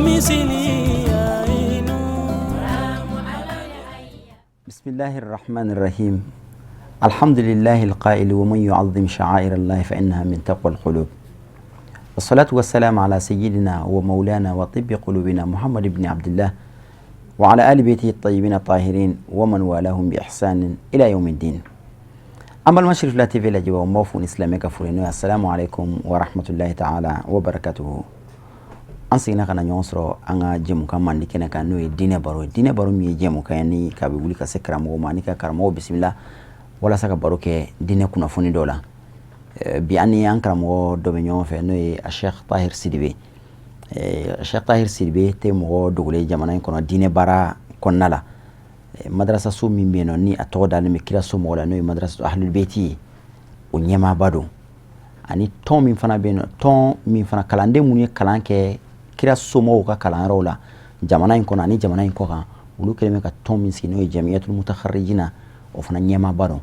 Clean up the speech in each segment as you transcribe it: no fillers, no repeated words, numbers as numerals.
بسم الله الرحمن الرحيم الحمد لله القائل ومن يعظم شعائر الله فإنها من تقوى القلوب والصلاة والسلام على سيدنا ومولانا وطب قلوبنا محمد بن عبد الله وعلى آل بيته الطيبين الطاهرين ومن والاهم بإحسان إلى يوم الدين. أما المشرف لا تيفي لجوا وموفون إسلامي كفرين. السلام عليكم ورحمة الله تعالى وبركاته. أنسينا كنا نيونسرو أنا جيمو كمان نيكنا كانوا دينه بارو مي جيمو كاني كابيبولي كسكرامو مانيكا كرامو بسم الله ولا سكا بارو كي دينه كنا فوني دولا بياني أنكرامو دومينيون في نوي الشيخ طاهر سيدبي. الشيخ طاهر سيدبي تيمو دوغلي جمانا كنا دينه بارا كنا لا مدرسة سو من بينو ني أتودا لمكيلا سو مولا نوي مدرسة أهل البيتي ونيما بادو أني توم من فنا بينو توم من فنا كلاندي موني كلان كي kira somo ka kalanro la jamana in kona ni jamana in koka ulu keleme ka tom min sino jamiyatul mutakharrijina o fana nyema baro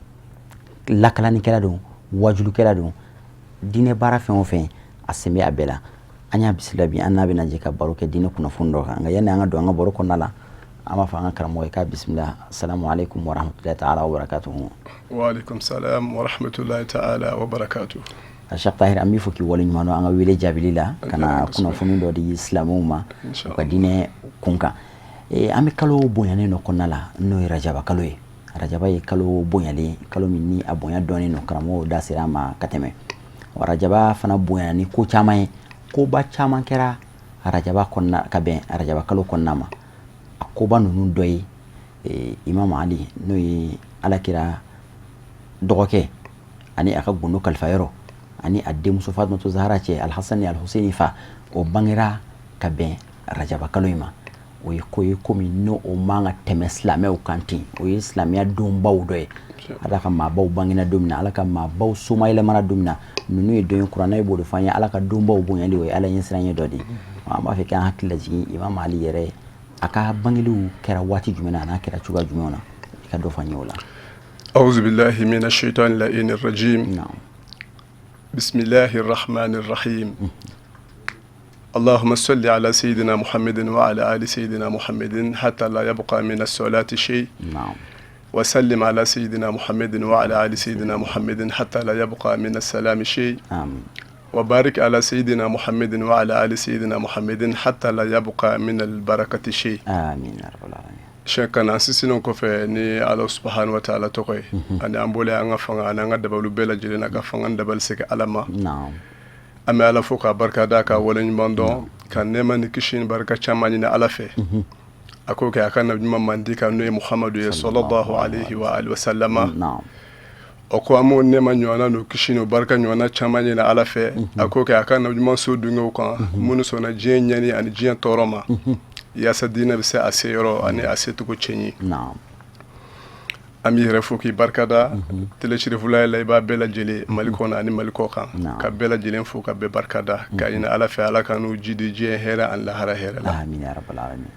la kala ni kala do wajulu kala do dine bara fe on fe asemi abela anya bisilabi annabi naje ka baro ke dine kuna fundo nga yana nga do nga baro kona la ama fa nga karamo ka bismillah assalamu alaikum wa rahmatullahi ta'ala wa barakatuh. Wa alaikum salam wa rahmatullahi ta'ala wa barakatuh. Sheikh Tahir ami foki woliñ mano anga wile jabilila kana kuna fumindo di islamuma ko dine kunka ami kalo bonyane no konala no rajaba kalo rajaba e kalo bonyale kalo minni abonya doni no kramo da sirama kateme rajaba fana bonyani ko chamae ko ba chama kera rajaba konna kabe rajaba kalo konnama ko ba nunu doyi imam ali no alakira dogoke ani aka gunu kalfayro ani adde muso Fatimatu Zahra ce al-Hasan al-Husaini fa o bangira kabe rajaba kaloima o yi komi no o manga teme islamé o kanti o islamia dum bawdoy alaka ma baw bangina dumna alaka ma baw sumayla mana dumna nunu e doyin qur'ana e bodo fanya alaka dum baw bonyali o ala yin siranye dodi ma fe kan hakilla ji imam ali yere aka bangilu kera wati jumena na kera chuga jumena ka do fanyola a'udhu billahi minash shaitanir la'inir rajim. Na'am. بسم الله الرحمن الرحيم. اللهم صل على سيدنا محمد وعلى آل سيدنا محمد حتى لا يبقى من الصلاة شيء. نعم. وسلم على سيدنا محمد وعلى آل سيدنا محمد حتى لا يبقى من السلام شيء. آمين. وبارك على سيدنا محمد وعلى آل سيدنا محمد حتى لا يبقى من البركة شيء. آمين يا رب العالمين. شكرا نسيسنا كفى ني الله سبحانه وتعالى توقي أنا أقول أنا فعنا أنا دبلو بلا جلنا كفعنا دبل سك علما. نعم. أما على فوق بركة داك ولين باندون كان نما نكشين بركة شمالنا على فيه. أكو كأكان نبي ممندي كانوا محمد صلى الله عليه وآله وسلم. نعم. أكو أمو نما نيوانا نكشين بركة نيوانا شمالنا على فيه. أكو كأكان نبي منصور دعوة كان منصور جين يعني أن جين تورما. yasa dina bise ase yoro ani ase tuko chenyi. Naam. Ami refuki barkada tele shirifula la iba bela jeli malikona ani malikoka ka bela jeli fu ka be barkada ka ina ala fa ala kanu jidi je hera an la hara hera la. Amin ya rabbal alamin.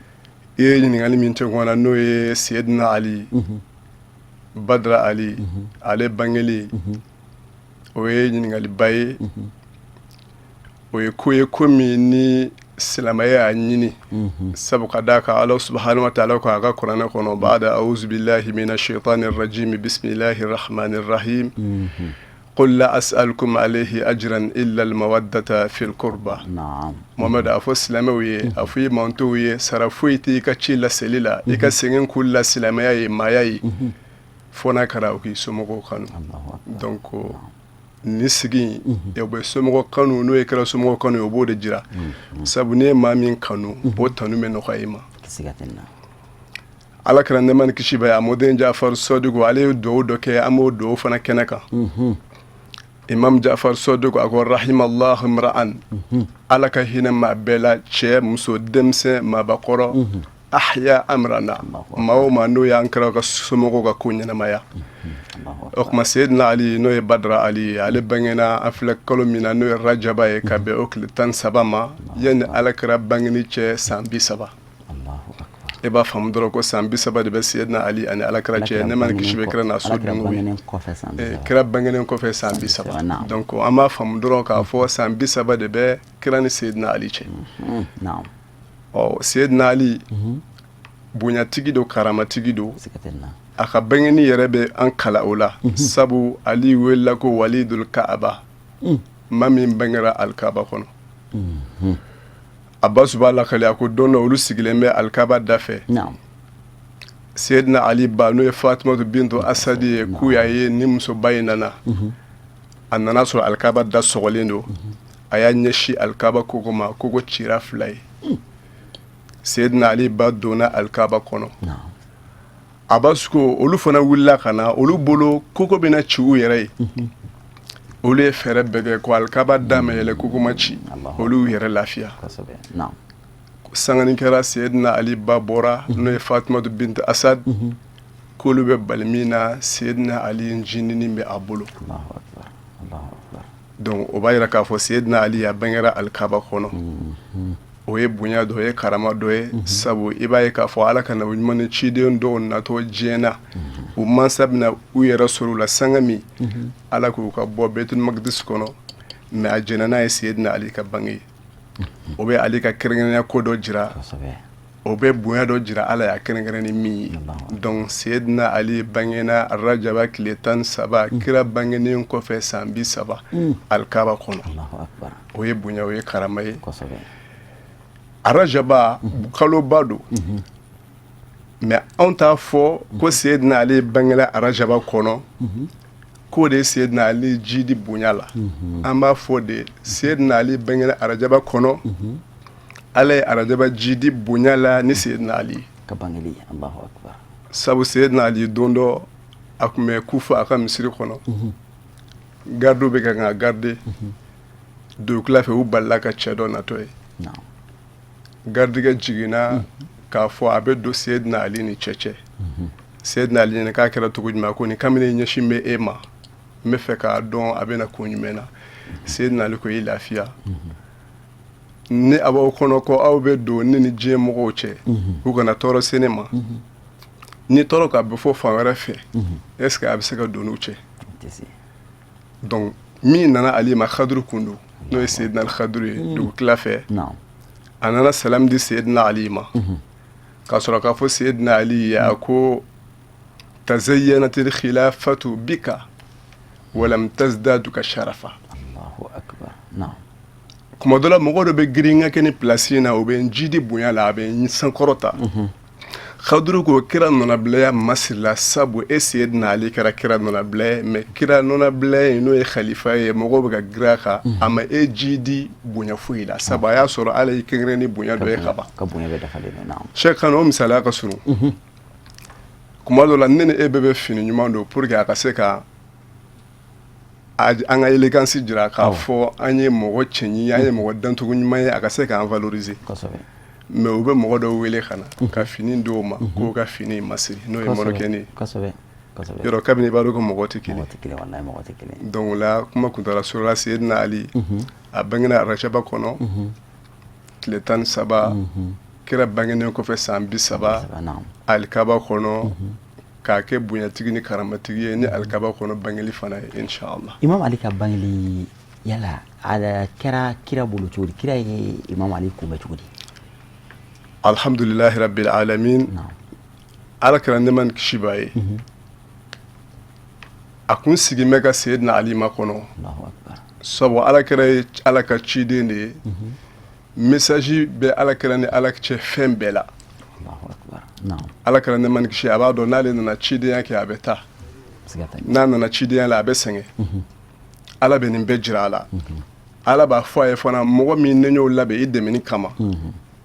Ye ni ngali min te gona no ye Sayyidina Ali Badra Ali Ale Bangeli o ye ni ngali baye o ye ko ye komi ni سلامية عنيني سبق داك الله سبحانه وتعالى كأجا قرآن كونو بعد أعوذ بالله من الشيطان الرجيم بسم الله الرحمن الرحيم قل لا أسألكم عليه أجرا إلا المودة في القربة. نعم. محمد أفو سلامي أفو مانتوي سرافويتي كتشيلا سليلا إكا سينين كل سلامية ماياي فونا كراوكي سموكو كانو دونكو nisigi ebe somo kanu no ekra somo kanu obo de jira sabune mamin kanu bo tanu me no khayma kisigatenna ala kran ne man kishi ba amodin Jafar Sadiq ale do ke amodo fana kenaka Imam Jafar Sadiq agor rahimallahu imra'an ala ka hina ma bela che muso demse ma bakoro ahya amrana ma no ya ankara ka somo ko kunya maya okma Sayyidina Ali no e Badra Ali ale bangena afla kolomina no e Rajaba e kabe okle tan sabama yen alakra bangeni che sambi saba. Allahu akbar. E ba fam doro ko sambi saba de Sayyidina Ali ani alakra che ne man kishi be kra na so dum kra bangenen ko fe sambi saba. Donc ama fam doro ka fo sambi saba de be kra ni Sayyidina Ali che. Naam. Seydina Ali bonyatigi do karamatigi do sikatenna a ka bangeni yɛrɛ bɛ an kala o la sabu Ali welela ko walidul kaaba ma min bangera alkaaba kɔnɔ Abbas b'a lakale a ko don dɔ olu sigilen bɛ alkaaba da fɛ Seydina Ali ba n'o ye Fatumatu bintu Asadi ye k'u y'a ye ni musoba in nana a nana sɔrɔ alkaaba da sɔgɔlen do a y'a ɲɛsi alkaaba kogo ma kogo cira 2 ye Seydina Ali ba donna alkaaba kɔnɔ Abbas ko olu fana wulila ka na olu bolo kogo bɛna ci u yɛrɛ ye olu ye fɛrɛ bɛɛ kɛ ko alkaaba da ma yɛlɛ kogo ma ci olu y'u yɛrɛ lafiya sangani kɛra Seydina Ali ba bɔra n'o ye Fatumatu bintu Asad k'olu bɛ bali min na Seydina Ali jinini bɛ a bolo donc o b'a yira k'a fɔ Seydina Ali a bangera alkaaba kɔnɔ o ye bonya dɔ ye karama dɔ ye sabu i b'a ye k'a fɔ Ala ka nabi ɲuman ni ciden dɔw natɔ diɲɛ na u mansa bɛna u yɛrɛ sɔrɔ u la sanga min Ala k'u ka bɔ Baitul Maqdis kɔnɔ mais a jɛna n'a ye Seydina Ali ka bange ye o bɛ Ali ka kɛrɛnkɛrɛnya ko dɔ jira o bɛ bonya dɔ jira Ala y'a kɛrɛnkɛrɛn ni min ye donc Seydina Ali bangena Rajaba tile 13 kira bangenen kɔfɛ san 30 alkaaba kɔnɔ o ye bonya o ye karama ye Rajaba kaloba do mais anw t'a fɔ ko Seydina Ali bangela Rajaba kɔnɔ k'o de ye Seydina Ali jidi bonya la an b'a fɔ de Seydina Ali bangela Rajaba kɔnɔ Ala ye Rajaba jidi bonya la ni Seydina Ali ka bangeli Allahu akbar sabu Seydina Ali don dɔ a tun bɛ Kufa a ka misiri kɔnɔ gardiw bɛ ka kan ka garder dugukila fɛ u balila ka cɛ dɔ natɔ ye gardigɛ jiginna k'a fɔ a bɛ don Seydina Ali ni cɛ Seydina Ali ɲininka k'a kɛra cogo jumɛn ko nin kamalen ɲɛsin bɛ e ma n bɛ fɛ k'a dɔn a bɛna kun jumɛn na Seydina Ali ko i lafiya ni a b'aw kɔnɔ ko aw bɛ don ne ni diɲɛ mɔgɔw cɛ u kana tɔɔrɔ se ne ma ni tɔɔrɔ ka bɛ fɔ fan wɛrɛ fɛ est ce que a bɛ se ka don n'u cɛ donc min nana Ali ma Khadru kun do n'o ye Seydina Khadru ye dugukila fɛ a nana salam di Seydina Ali ma k'a sɔrɔ k'a fɔ Seydina Ali a ko tazayyanatil khilafatu bika walam tazdadu ka sharafa Allahu akbar kuma dɔ la mɔgɔ dɔ bɛ girin ka kɛ ni place in na o bɛ n jidi bonya la a bɛ n sankɔrɔta Khadru ko kira nɔnabilaya masirila sabu e Seydina Ali kɛra kira nɔnabila ye mais kira nɔnabila ye n'o ye khalifa ye mɔgɔw bɛ ka girin a kan a ma e jidi bonya foyi la sabu a y'a sɔrɔ Ala y'i kɛrɛnkɛrɛn ni bonya dɔ ye ka ban Cheikh Kane o misaliya ka surun kuma dɔ la ne ni e bɛɛ bɛ fini ɲuman don pour que a ka se ka an ka élégance jira k'a fɔ an ye mɔgɔ cɛɲi an ye mɔgɔ dantogo ɲuman ye a ka se k'an valoriser mais u bɛ mɔgɔ dɔw wele ka na ka fini d'o ma k'o ka fini masiri n'o ye Marɔkɛni ye yɔrɔ kabini i b'a dɔn ko mɔgɔ tɛ kelen donc o la kuma kuntala surala Seydina Ali a bangena Rajaba kɔnɔ tile 13 kira bangenen kɔfɛ san 30 alkaaba kɔnɔ k'a kɛ bonyatigi ni karamatigi ye ni alkaaba kɔnɔ bangeli fana ye inshallah Imam Ali ka bangeli yala a kɛra kira bolo cogo di kira ye Imam Ali kunbɛ cogo di alhamdulillahi rabbil alamin Ala kɛra nɛɛma ni kisi b'a ye a kun sigi mɛ ka Seydina Ali ma kɔnɔ sabu Ala kɛra ye Ala ka ciden de ye message bɛ Ala kɛra ni Ala cɛ fɛn bɛɛ la Ala kɛra nɛɛma ni kisi a b'a dɔn n'ale nana cidenya kɛ a bɛ taa n'a nana cidenya la a bɛ sɛgɛn Ala bɛ nin bɛɛ jira a la Ala b'a fɔ a ye fana mɔgɔ min ne y'o labɛn i dɛmɛni kama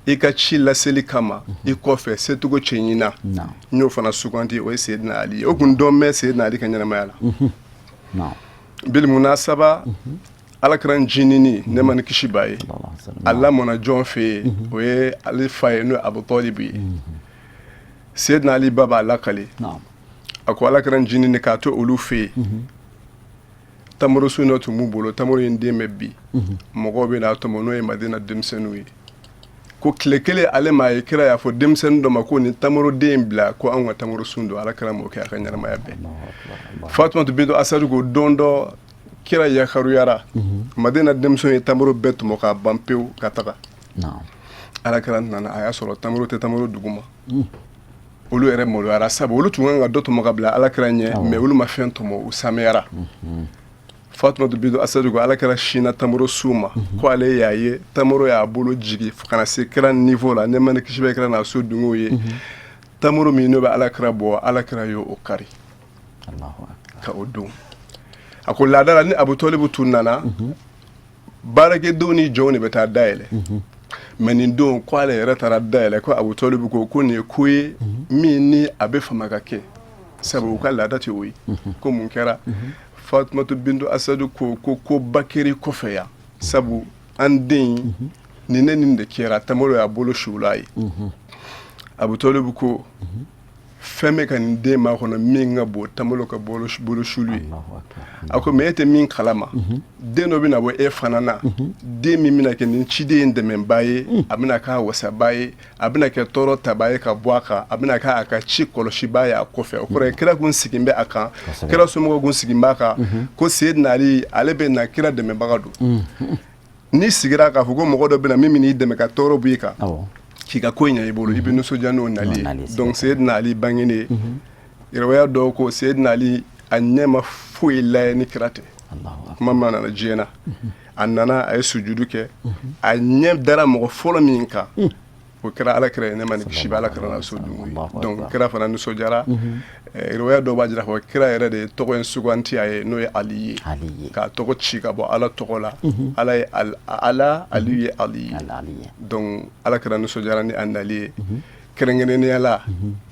i ka ci laseli kama i kɔfɛ secogo cɛɲina n y'o fana suganti o ye Seydina Ali o kun dɔn bɛ Seydina Ali ka ɲɛnamaya la bil munasaba Ala kɛra jinini nɛɛma ni kisi b'a ye a lamɔna jɔn fɛ yen o ye ale fa ye n'o ye Abu Talib ye Seydina Ali ba b'a lakale a ko Ala kɛra jinini k'a to olu fɛ yen tamaro su dɔ tun b'u bolo tamaro in den bɛ bi mɔgɔw bɛ n'a tɔmɔ n'o ye Madina denmisɛnninw ye ko tile kelen ale ma ye kira y'a fɔ denmisɛnnin dɔ ma ko nin tamaro den bila ko anw ka tamaro sun don Ala kɛra m'o kɛ a ka ɲɛnamaya bɛɛ Fatumatu bintu Asadu ko don dɔ kira yakaruyara Madina denmisɛnw ye tamaro bɛɛ tɔmɔ k'a ban pewu ka taga alakira nana a y'a sɔrɔ tamaro tɛ tamaro duguma olu yɛrɛ maloyara sabu olu tun kan ka dɔ tɔmɔ ka bila alakira ɲɛ mais olu ma fɛn tɔmɔ u samiyara Fatumatu bintu Asadu ko alakira sina tamaro su ma ko ale y'a ye tamaro y'a bolo jigi fo kana se kira niveau la ne ma ni kisi bɛ kira n'a so dungo ye tamaro min n'o bɛ alakira bɔ alakira y'o kari ka o don a ko laada la ni Abu Tɔlibu tun nana baarakɛdenw ni jɔnw de bɛ taa dayɛlɛ mais nin don ko ale yɛrɛ taara dayɛlɛ ko Abu Tɔlibu ko nin ye ko ye min ni a bɛ fama ka kɛ sabu u ka laada tɛ o ye ko mun kɛra Fatumatu bintu Asadu ko Bakiri kɔfɛ yan sabu an den nin ne nin de kɛra tamaro y'a bolo sula ye Abu Tɔlibu ko fɛn bɛ ka nin den ma kɔnɔ min ka bon tamaro ka bolo sulu ye a ko mais e tɛ min kalama den dɔ bɛna bɔ e fana na den min bɛna kɛ nin ciden in dɛmɛbaa ye a bɛna k'a wasabaa ye a bɛna kɛ tɔɔrɔ tabaa ye ka bɔ a kan a bɛna kɛ a ka ci kɔlɔsibaa ye a kɔfɛ o kɔrɔ ye kira kun sigin bɛ a kan kira somɔgɔw kun sigin b'a kan ko Seyidina Ali ale bɛ na kira dɛmɛbaga don n'i sigira k'a fɔ ko mɔgɔ dɔ bɛna min bɛ n'i dɛmɛ ka tɔɔrɔ b'i kan k'i ka ko ɲɛ i bolo i bɛ nisɔndiya n'o nali ye donc Seyidina Ali bangenen yɛrɛwaya dɔw ko Seyidina Ali a ɲɛ ma foyi layɛ ni kira tɛ kuma min nana diɲɛ na a nana a ye sujudu kɛ a ɲɛ dara mɔgɔ fɔlɔ min kan o kɛra alakira ye ne ma ni kisi bɛ alakira n'a so dungo ye donc kira fana nisɔndiyara yɛrɛwaya dɔw b'a jira ko kira yɛrɛ de ye tɔgɔ in suganti a ye n'o ye Ali ye k'a tɔgɔ ci ka bɔ Ala tɔgɔ la Ala ye Ala Aliyu ye Ali ye donc alakira nisɔndiyara ni a nali ye kɛrɛnkɛrɛnnenya la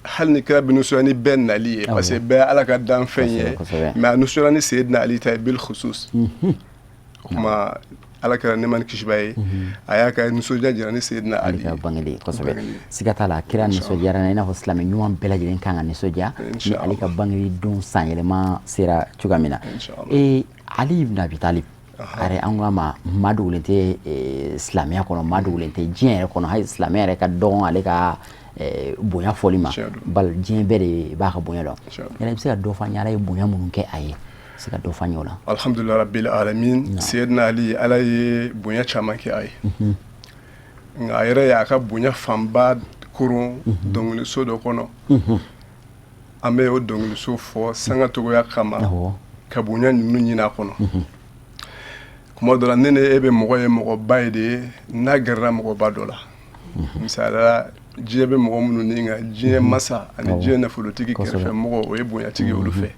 hali ni kira bɛ nisɔndiya ni bɛɛ nali ye parce que bɛɛ ye Ala ka danfɛn ye mais a nisɔndiyara ni Seyidina Ali ta ye bil khusus o kuma alakira ne ma ni kisi b'a ye a y'a ka nisɔndiya jira ni Seyidina Ali ye bangeli kosɛbɛ siga t'a la kira nisɔndiyara na i n'a fɔ silamɛ ɲuman bɛɛ lajɛlen kan ka nisɔndiya ni ale ka bangeli don sanyɛlɛma sera cogoya min na Ali ibn Abi Talib are an ko a ma maa dogolen tɛ silamɛya kɔnɔ maa dogolen tɛ diɲɛ yɛrɛ kɔnɔ hali silamɛya yɛrɛ ka dɔgɔn ale ka bonya fɔli ma bali diɲɛ bɛɛ de b'a ka bonya dɔn yɛrɛ i bɛ se ka dɔ fɔ an ye Ala ye bonya minnu kɛ a ye se ka dɔ fɔ an ye o la alhamdulilahi rabbil alamin Seyidina Ali Ala ye bonya caman kɛ a ye nka a yɛrɛ y'a ka bonya fanba koron dɔnkiliso dɔ kɔnɔ an bɛ o dɔnkiliso fɔ sanga togoya kama ka bonya ninnu ɲini a kɔnɔ kuma dɔ la ne ni e bɛ mɔgɔ ye mɔgɔba ye de ye n'a gɛrɛla mɔgɔba dɔ la misaliyala diɲɛ bɛ mɔgɔ minnu ni nka diɲɛ masa ani diɲɛ nafolotigi kɛrɛfɛ mɔgɔ o ye bonyatigi olu fɛ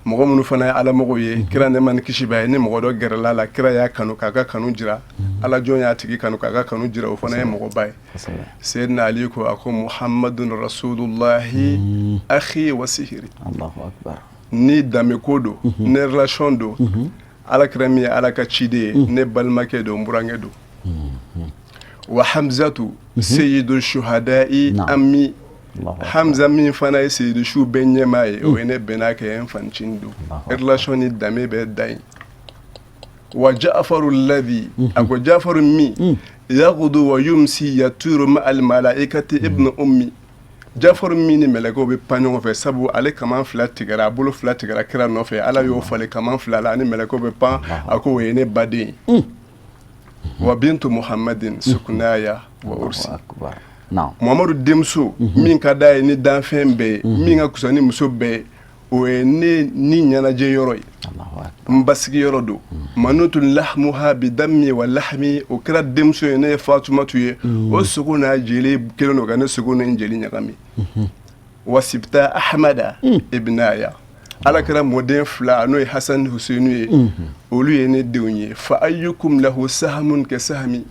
mɔgɔ minnu fana ye alamɔgɔw ye kira ne ma ni kisi b'a ye ni mɔgɔ dɔ gɛrɛla la kira y'a kanu k'a ka kanu jira ala jɔn y'a tigi kanu k'a ka kanu jira o fana ye mɔgɔba ye Seyidina Ali ko a ko Muhammadun rasulullahi akhi wa sihiri ni danbe ko don ni relation don alakira min ye Ala ka ciden ye ne balimakɛ don n burankɛ don wa Hamzatu seyidu shuhada'i ammi Hamza min fana ye seyidu su bɛɛ ɲɛmaa ye o ye ne bɛnna kɛ n fancinin don relation ni danbe bɛ da yen wa Ja'faru alladhi a ko Ja'faru min yagudu wa yumsi yaturu ma al malaikati ibnu ummi Ja'faru min ni mɛlɛkɛw bɛ pan ɲɔgɔn fɛ sabu ale kaman fila tigɛra a bolo fila tigɛra kira nɔfɛ Ala y'o falen kaman fila la ani mɛlɛkɛw bɛ pan a ko o ye ne baden wa bintu Muhammadin sukunaya wa ursi Muhammadu denmuso min ka d'a ye ni danfɛn bɛɛ ye min ka kusa ni muso bɛɛ ye o ye ne ni ɲɛnajɛ yɔrɔ ye n basigi yɔrɔ don manutu lahmuha bi dammi wa lahmi o kɛra denmuso ye ne ye Fatumatu ye o sogo n'a jeli kelen don ka ne sogo ni jeli ɲagami wa sibta Ahmada ibnaya Ala kɛra mɔden fila n'o ye Hasan ni Huseinu ye olu ye ne denw ye fa ayyukum lahu sahamun ka sahami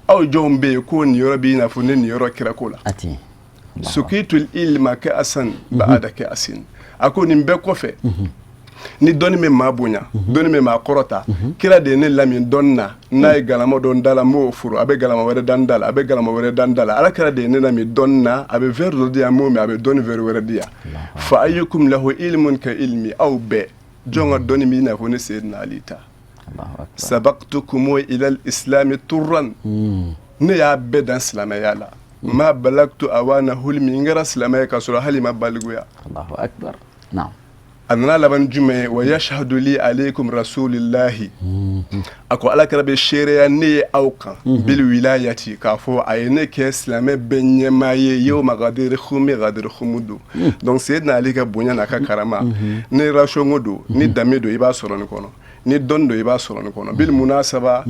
aw jɔnw bɛ yen ko nin yɔrɔ b'i n'a fɔ ne nin yɔrɔ kɛra ko la sukitul ilma ka asan ba'ada ka asin a ko nin bɛɛ kɔfɛ ni dɔnni bɛ maa bonya dɔnni bɛ maa kɔrɔta kira de ye ne lamin dɔnni na n'a ye galama dɔ da la n b'o furu a bɛ galama wɛrɛ da n da la a bɛ galama wɛrɛ da n da la Ala kira de ye ne lamin dɔnni na a bɛ verre dɔ di yan n b'o min a bɛ dɔnni verre wɛrɛ di yan fa ayyukum lahu ilmun ka ilmi aw bɛɛ jɔn ka dɔnni b'i n'a fɔ ne Seyidina Ali ta sabaqtukum ila al-islam turran ne y'a bɛɛ dan silamɛya la ma balagtu awana hulmi n kɛra silamɛ ka sɔrɔ hali ma baliguya a nana laban jumɛn wa yashhadu li alaykum rasulillahi a ko alakira bɛ seereya ne ye aw kan bil wilayati k'a fɔ a ye ne kɛ silamɛ bɛɛ ɲɛmaa ye yawma gadiri khumi gadiri khumudu donc Seydina Ali ka bonya n'a ka karama ni relation ko don ni danbe don i b'a sɔrɔ nin kɔnɔ ni dɔn don i b'a sɔrɔ nin kɔnɔ bil munasaba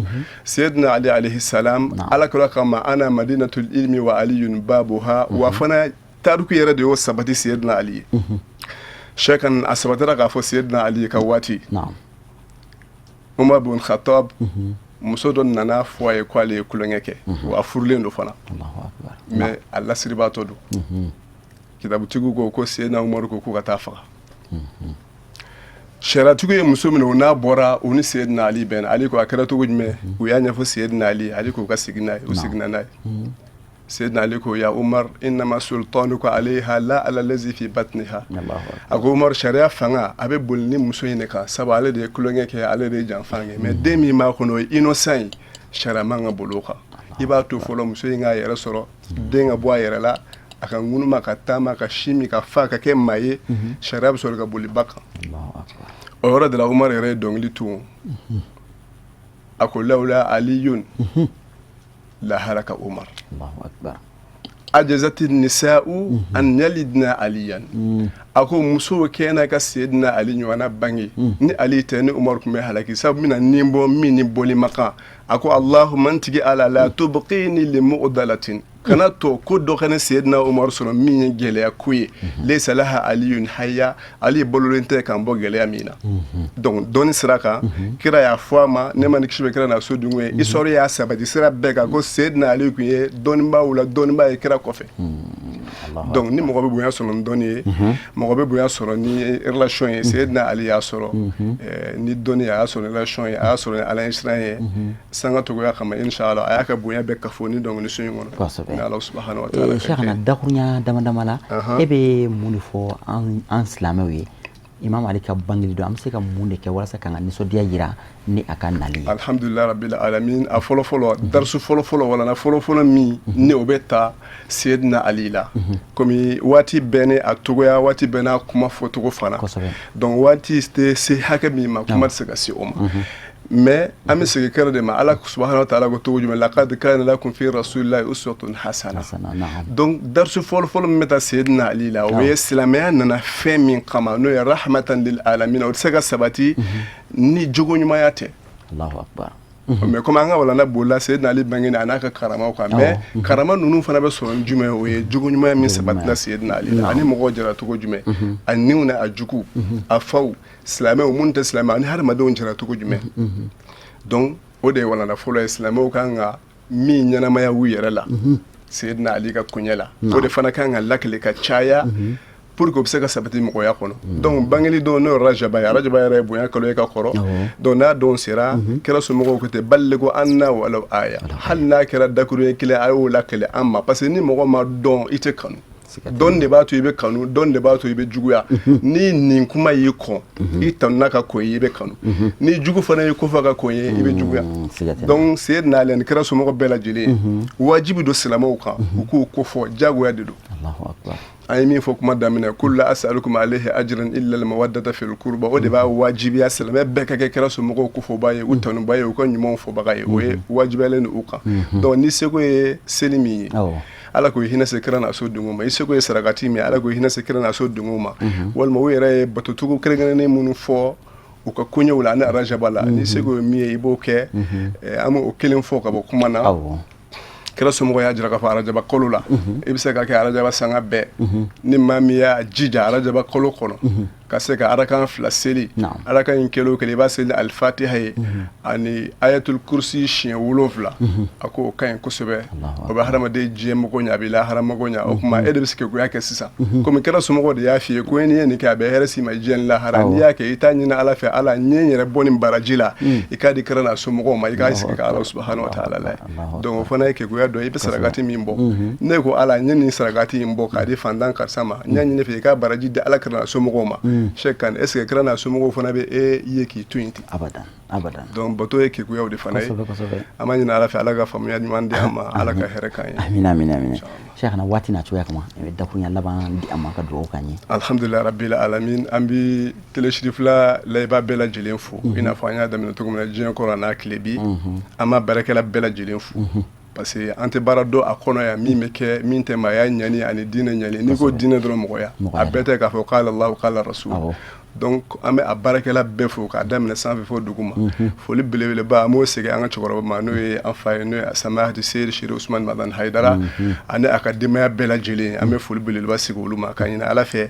Seydina Ali alayhi salam alakira kama ana madinatul ilmi wa aliyun babuha wa fana tariku yɛrɛ de y'o sabati Seydina Ali ye shekan a sabatira k'a fɔ Seydina Ali ka waati Umar bin Khattab muso dɔ nana fɔ a ye ko ale ye kulonkɛ kɛ wa a furulen don fana mais a lasiribaatɔ don kitabutigiw ko Seydina Umar ko ka taa faga sariatigiw ye muso minɛ o n'a bɔra u ni Seydina Ali bɛnna Ali ko a kɛra cogo jumɛn u y'a ɲɛfɔ Seydina Ali Ali ko ka segin n'a ye u seginna n'a ye Seydina Ali ko ya Umar innama sultanuka alayha la ala lazi fi batniha a ko Umar sariya fanga a bɛ boli ni muso in de kan sabu ale de ye kulonkɛ kɛ ale de ye janfan kɛ mais den min b'a kɔnɔ o ye innocent ye sariya man ka boli o kan i b'a to fɔlɔ muso in k'a yɛrɛ sɔrɔ den ka bɔ a yɛrɛ la a ka ŋunuma ka taama ka si min ka fa ka kɛ maa ye sariya bɛ sɔrɔ ka boli ba kan o yɔrɔ de la Umar yɛrɛ ye dɔnkili tun a ko lawla aliyun la halaka Umar ajazati nisa'u an yalidna aliyan a ko musow kɛnɛ ka Seydina Ali ɲɔgɔnna bange ni Ali tɛ ni Umar tun bɛ halaki sabu mina ni bɔ min ni bɔli ma kan a ko Allahumma ntigi ala la tubqini li mu'dalatin kana to ko dɔ kana Seydina Umar sɔrɔ min ye gɛlɛya ko ye laysa laha aliyun hayya Ali bololen tɛ kan bɔ gɛlɛya min na donc dɔnni sira kan kira y'a fɔ a ma ne ma ni kisi bɛ kira na so dungo ye histoire y'a sabati sira bɛɛ kan ko Seydina Ali kun ye dɔnnibaaw la dɔnnibaa ye kira kɔfɛ donc ni mɔgɔ bɛ bonya sɔrɔ ni dɔnni ye mɔgɔ bɛ bonya sɔrɔ ni relation ye Seydina Ali y'a sɔrɔ ni dɔnni a y'a sɔrɔ ni relation ye a y'a sɔrɔ ni ala ye siran ye sanga togoya kama inshallah a y'a ka bonya bɛɛ kafo ni dɔnkili so in kɔnɔ Cheikhana dakurunya dama la e bɛ mun de fɔ an silamɛw ye Imam Ali ka bangeli don an bɛ se ka mun de kɛ walasa k'an ka nisɔndiya jira ni a ka nali alhamdulillah rabbil alamin a fɔlɔ darsu fɔlɔ wala na fɔlɔ min ne o bɛ ta Seydina Ali la komi waati bɛɛ ne a togoya waati bɛɛ n'a kuma fɔcogo fana donc waati tɛ se hakɛ min ma kuma tɛ se ka se o ma mais an bɛ segin kɛrɛ de ma Ala subhanahu wa ta'ala ko cogo jumɛn laqad kana lakum fi rasulillahi uswatun hasana donc darsu fɔlɔ min bɛ ta Seydina Ali la o ye silamɛya nana fɛn min kama n'o ye rahmatan lil alamin o tɛ se ka sabati ni jogo ɲumanya tɛ Allahu akbar mais comme an ka walanda bolila Seydina Ali bangeni a n'a ka karamaw kan mais karama ninnu fana bɛ sɔrɔ jumɛn o ye jogo ɲumanya min sabatila Seydina Ali la ani mɔgɔw jɛra cogo jumɛn a niw n'a a jugu a faw silamɛw minnu tɛ silamɛ ani hadamadenw jɛra cogo jumɛn donc o de ye walanda fɔlɔ ye silamɛw kan ka min ɲɛnamaya u yɛrɛ la Seydina Ali ka koɲɛ la o de fana kan ka lakile ka caya pour que o bɛ se ka sabati mɔgɔya kɔnɔ donc bangeli don n'o ye Rajaba yɛrɛ ye bonya kalo ye ka kɔrɔ donc n'a don sera kɛra somɔgɔw ko ten balligu anna walaw aya hali n'a kɛra dakuru ye kelen a y'o lakale an ma parce que ni mɔgɔ ma dɔn i tɛ kanu dɔn de b'a to i bɛ kanu dɔn de b'a to i bɛ juguya ni nin kuma y'i kɔn i tanuna ka ko ye i bɛ kanu ni jugu fana y'i kofa ka ko ye i bɛ juguya donc Seydina Ali ni kɛra somɔgɔ bɛɛ lajɛlen ye wajibi don silamɛw kan u k'u kofɔ jagoya de don an ye min fɔ kuma daminɛ kul la as'alukum alayhi ajran illa al mawaddata fil qurba o de b'a wajibiya silamɛ bɛɛ ka kɛ kɛra somɔgɔw kofɔba ye u tanuba ye u ka ɲumanw fɔbaga ye o ye wajibiyalen don u kan donc ni seko ye seli min ye Ala ko hinɛ se kira n'a so dungo ma i seko ye sarakati min Ala ko hinɛ se kira n'a so dungo ma walima u yɛrɛ ye batotugu kɛrɛnkɛrɛnnen minnu fɔ u ka koɲɛw la ani Rajaba la ni seko ye min ye i b'o kɛ an b'o kelen fɔ ka bɔ kuma na kɛra somɔgɔ y'a jira k'a fɔ Rajaba kalo la i bɛ se ka kɛ Rajaba sanga bɛɛ ni maa min y'a jija Rajaba kalo kɔnɔ ka se ka arakan 2 seli arakan in kɛlen o kɛlen i b'a seli alifatiha ye ani ayatul kursi siɲɛ 7 a ko o ka ɲi kosɛbɛ o bɛ hadamaden diɲɛ mago ɲɛ a bɛ lahara mago ɲɛ o tuma e de bɛ se ka goya kɛ sisan komi kɛra somɔgɔ de y'a f'i ye ko n'i ye nin kɛ a bɛ hɛrɛ s'i ma diɲɛ ni lahara n'i y'a kɛ i t'a ɲini Ala fɛ Ala ɲɛ yɛrɛ bɔ nin baraji la i k'a di kɛra n'a somɔgɔw ma i k'a sigi ka Ala subhanahu wa ta'ala layɛ donc o fana ye keguya dɔ i bɛ sarakati min bɔ ne ko Ala ɲɛ nin sarakati in bɔ k'a di fantan karisa ma ɲɛ ɲini fɛ i k'a baraji di Ala kɛra n'a somɔgɔw ma Shekan est-ce que kira n'a somɔgɔw fana bɛ e ye k'i to yen ten abadan donc bato ye kekuyaw de fana ye an b'a ɲini ala fɛ ala ka faamuya ɲuman di an ma ala ka hɛrɛ k'an ye amin Cheikhana waati na cogoya kama i bɛ dakuruɲa laban di an ma ka dugawu k'an ye alhamdulilahi rabbil alamin an bi telesirifila layibaa bɛɛ lajɛlen fo i n'a fɔ an y'a daminɛ cogo min na diɲɛ kɔrɔ n'a tile bi an b'a baarakɛla bɛɛ lajɛlen fo parce que an tɛ baara dɔn a kɔnɔ yan min bɛ kɛ min tɛ maaya ɲani ani diinɛ ɲani n'i ko diinɛ dɔrɔn mɔgɔya a bɛɛ tɛ k'a fɔ k'ala Allahu k'ala rasul donc an bɛ a baarakɛla bɛɛ fo k'a daminɛ sanfɛ fo dugu ma foli belebeleba an b'o segin an ka cɛkɔrɔba ma n'o ye an fa ye n'o ye Samahati Seydi Sherif Usmane Madani Hayidara ani a ka denbaya bɛɛ lajɛlen an bɛ foli belebeleba sigi olu ma k'a ɲini ala fɛ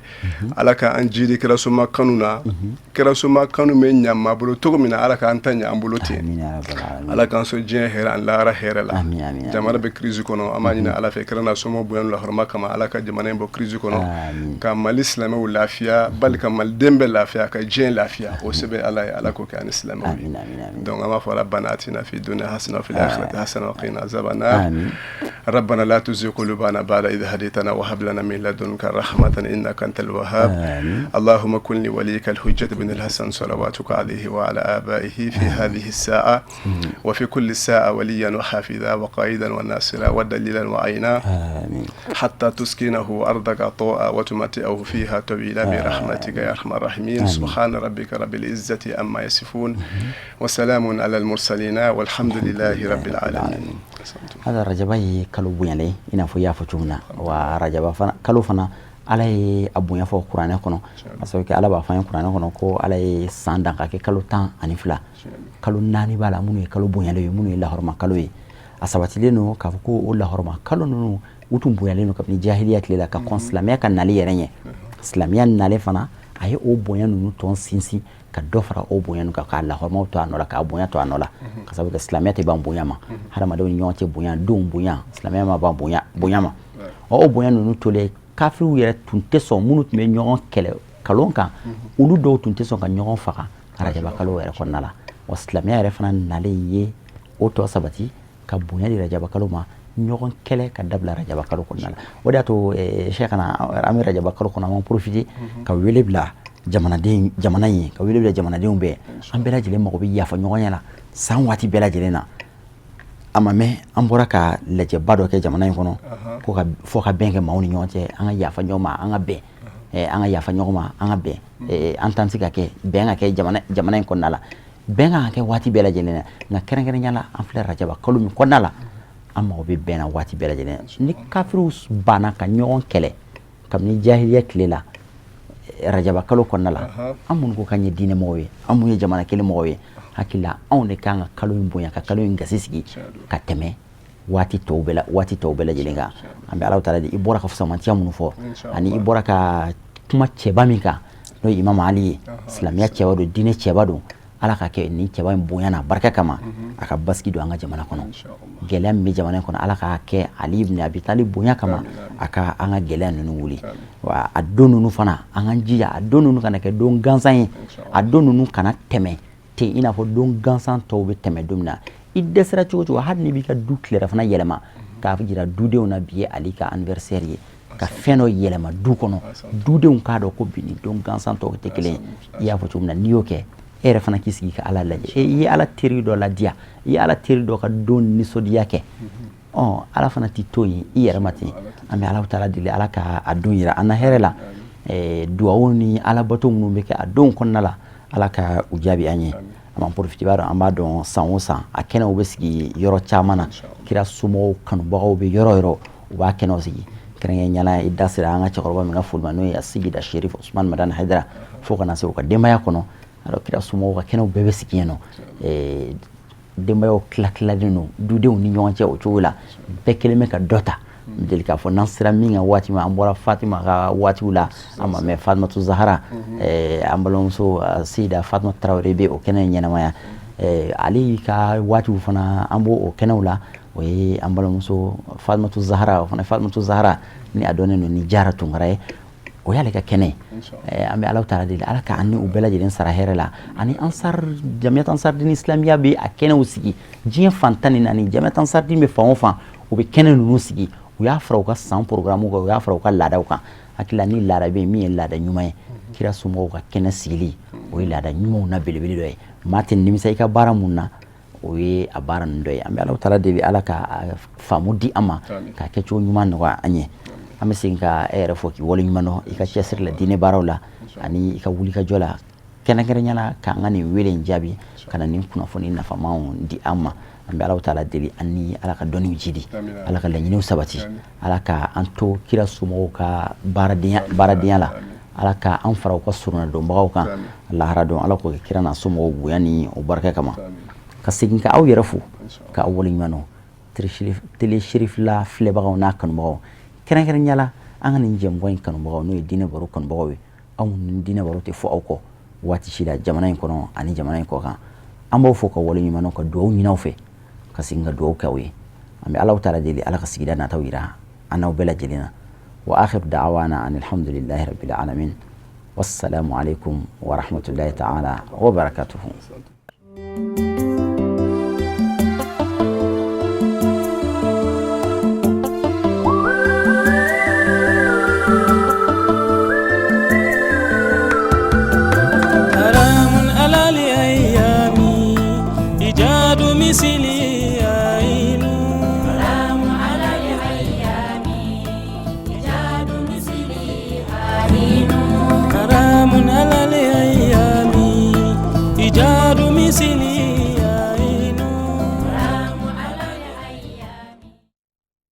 ala ka an jidi kɛrɛsoma kanu na kɛrɛsoma kanu bɛ ɲɛ maa bolo cogo min na ala k'an ta ɲɛ an bolo ten ala k'an sɔn diɲɛ hɛrɛ an lahara hɛrɛ la jamana bɛ crise kɔnɔ an b'a ɲini ala fɛ kɛrɛna sɔmɔ bonya la hɔrɔma kama ala ka jamana in bɔ crise kɔnɔ ka Mali silamɛw lafiya bali ka maliden bɛɛ lafiya ka diɲɛ lafiya o sɛbɛ ala ye ala ko kɛ ani silamɛw ye donc an b'a fɔ rabbana atina fi dunya hasana wa fil akhirati hasana wa qina azaban nar rabbana la tuzigh qulubana ba'da idh hadaytana wa hab lana min ladunka rahmatan innaka antal wahhab allahumma kun li waliyika al-hujjat ibn al-hasan salawatuka alayhi wa ala abaihi fi hadhihi as-sa'a wa fi kulli sa'a waliyan wa hafiza wa qaidan wa nasira wa dalilan wa aina hatta tuskinahu ardaka ta'a wa tumati'ahu fiha tawila bi rahmatika ya arhamar rahimin سبحان ربك رب العزة أما يصفون وسلام على المرسلين والحمد لله رب العالمين هذا رجبي كلو بيانلي إنا فيا فتونا ورجبا فنا كلو فنا على أبو يافو قرآن كنو أسويك على بافين قرآن كنو كو على ساندان كي كلو تان أنفلا كلو ناني بالا منو كلو بيانلي منو الله هرما كلوي أسبتلينو كافكو الله هرما كلو نو وتم بيانلي كابني جاهلية للا كون سلامية كان نالي يرنيه سلامية نالي فنا aye o bonya nunu ton sinsi ka dofara o bonya nu ka Allah horma to anola ka bonya to anola ka sabu islamiyya te ban bonya ma hada ma dawni nyonte bonya dum bonya islamiyya ma ban bonya ma o bonya nunu to le kafiru yere tunte so munut me nyon kele kalonka ulu do tunte so ka nyon faka araja bakalo yere konnala o islamiyya yere fana nale ye o to sabati ka bonya di raja bakalo ma nyon kele ka dabla raja bakalo konnala wada to Cheikhana Amir raja bakalo konna ma profiter ka wele bla jamana yi ka wele bla jamana denw be an bela jele mako bi yafa ɲɔgɔn la san waati bela jele na amame an bɔra ka lajɛ ba dɔ kɛ jamana in kɔnɔ ko ka fo ka bɛn kɛ maaw ni ɲɔgɔn cɛ an ka yafa ɲɔgɔn ma an ka bɛn an ka yafa ɲɔgɔn ma an ka bɛn an tan se ka kɛ bɛn ka kɛ jamana in kɔnɔna la bɛn ka kɛ waati bɛɛ lajɛlen na nka kɛrɛnkɛrɛnya la an filɛ rajaba kalo min kɔnɔna la an mago bɛ bɛn na waati bɛɛ lajɛlen ni kafiru banna ka ɲɔgɔn kɛlɛ kabini jahiliya tile la rajaba kalo kɔnɔna la an minnu ko k'an ye diinɛ mɔgɔw ye an minnu ye jamana kelen mɔgɔw ye hakila anw de kan ka kalo in bonya ka kalo in gasi sigi ka tɛmɛ waati tɔw bɛɛ lajɛlen kan an bɛ Alahu taala de i bɔra ka fusamantiya minnu fɔ ani i bɔra ka kuma cɛba min kan n'o ye Imam Ali ye silamɛya cɛba don diinɛ cɛba don ala ka kɛ ni cɛba in bonya na barika kama a ka basigi don an ka jamana kɔnɔ gɛlɛya min bɛ jamana in kɔnɔ ala ka kɛ Ali ibn Abi Talib bonya kama a ka an ka gɛlɛya ninnu wuli wa a don ninnu fana an ka jija a don ninnu kana kɛ don gansan ye a don ninnu kana tɛmɛ ten i n'a fɔ don gansan tɔw bɛ tɛmɛ don min na i dɛsɛra cogo cogo hali n'i b'i ka du tilera fana yɛlɛma k'a jira dudenw na bi ye Ali ka anniversaire ye ka fɛn dɔ yɛlɛma du kɔnɔ dudenw k'a dɔn ko bi ni don gansan tɔw tɛ kelen i y'a fɔ cogo min na n'i y'o kɛ e yɛrɛ fana k'i sigi ka ala lajɛ i ye ala teri dɔ ladiya i ye ala teri dɔ ka don nisɔndiya kɛ ala fana t'i to yen i yɛrɛ ma ten an bɛ Alahu taala deli ala ka a don yira an na hɛrɛ la duwawu ni alabato minnu bɛ kɛ a don kɔnɔna la ala ka u jaabi an ye an b'an profiter b'a dɔn an b'a dɔn san o san a kɛnɛw bɛ sigi yɔrɔ caman na kira somɔgɔw kanubagaw bɛ yɔrɔ yɔrɔ u b'a kɛnɛw sigi kɛrɛnkɛrɛnnenya i da sera an ka cɛkɔrɔba min ka foli ma n'o ye Sigida Sherif Usmane Madani Hayidara fo kana se u ka denbaya kɔnɔ alors kira somɔgɔw ka kɛnɛw bɛɛ bɛ sigi yen nɔ denbayaw tila-tilalen don dudenw ni ɲɔgɔn cɛ o cogo la bɛɛ kelen bɛ ka dɔ ta n deli k'a fɔ n'an sera min ka waati ma an bɔra Fatima ka waatiw la an ma mɛn Fatimatu Zahara an balimamuso Seyida Fatima Tarawele bɛ o kɛnɛ ɲɛnamaya ale ka waatiw fana an b'o o kɛnɛw la o ye an balimamuso Fatimatu Zahara o fana Fatimatu Zahara ni a dɔnnen don ni Jara Tunkara ye o y'ale ka kɛnɛ an bɛ Alahu taala deli ala ka ani u bɛɛ lajɛlen sara hɛrɛ la ani Jamiyat Ansardine Islamiya bɛ a kɛnɛw sigi diɲɛ fan 14 Jamiyat Ansardine bɛ fan o fan u bɛ kɛnɛ ninnu sigi u y'a fara u ka san programme kan u y'a fara u ka laadaw kan hakili ni laada bɛ min ye laada ɲuman ye kira somɔgɔw ka kɛnɛ sigili o ye laada ɲumanw na belebele dɔ ye maa tɛ nimisa i ka baara mun na o ye a baara ninnu dɔ ye an bɛ Alahu taala deli Ala ka faamu di an ma k'a kɛcogo ɲuman nɔgɔya an ye an bɛ segin ka e yɛrɛ fɔ k'i wale ɲuman dɔn i ka cɛsiri la diinɛ baaraw la ani i ka wulikajɔ la kɛrɛnkɛrɛnnenya la k'an ka nin wele in jaabi ka na nin kunnafoni nafamanw di an ma an bɛ Alahu taala deli an ni Ala ka dɔnniw jidi Ala ka laɲiniw sabati Ala ka an to kira somɔgɔw ka baaradenya la Ala ka an fara u ka surunna dɔnbagaw kan lahara dɔn Ala k'o kɛ kira n'a somɔgɔw bonya ni o barika kama ka segin ka aw yɛrɛ fo ka aw wale ɲuman dɔn tele Sherifila filɛbagaw n'a kanubagaw kɛrɛnkɛrɛnnenya la an ka nin jɛmukan in kanubagaw n'o ye diinɛ baro kanubagaw ye aw ni diinɛ baro tɛ fɔ aw kɔ waati si la jamana in kɔnɔ ani jamana in kɔ kan an b'aw fɔ ka wale ɲuman dɔn ka dugawu ɲini aw fɛ ka segin ka dugawu kɛ aw ye an bɛ Alahu taala deli Ala ka sigida nataw yira an n'aw bɛɛ lajɛlen na wa akhiru da'wana anil hamdulillahi rabbil alamin wassalamu alaikum wa rahmatullahi ta'ala wa barakatuhu.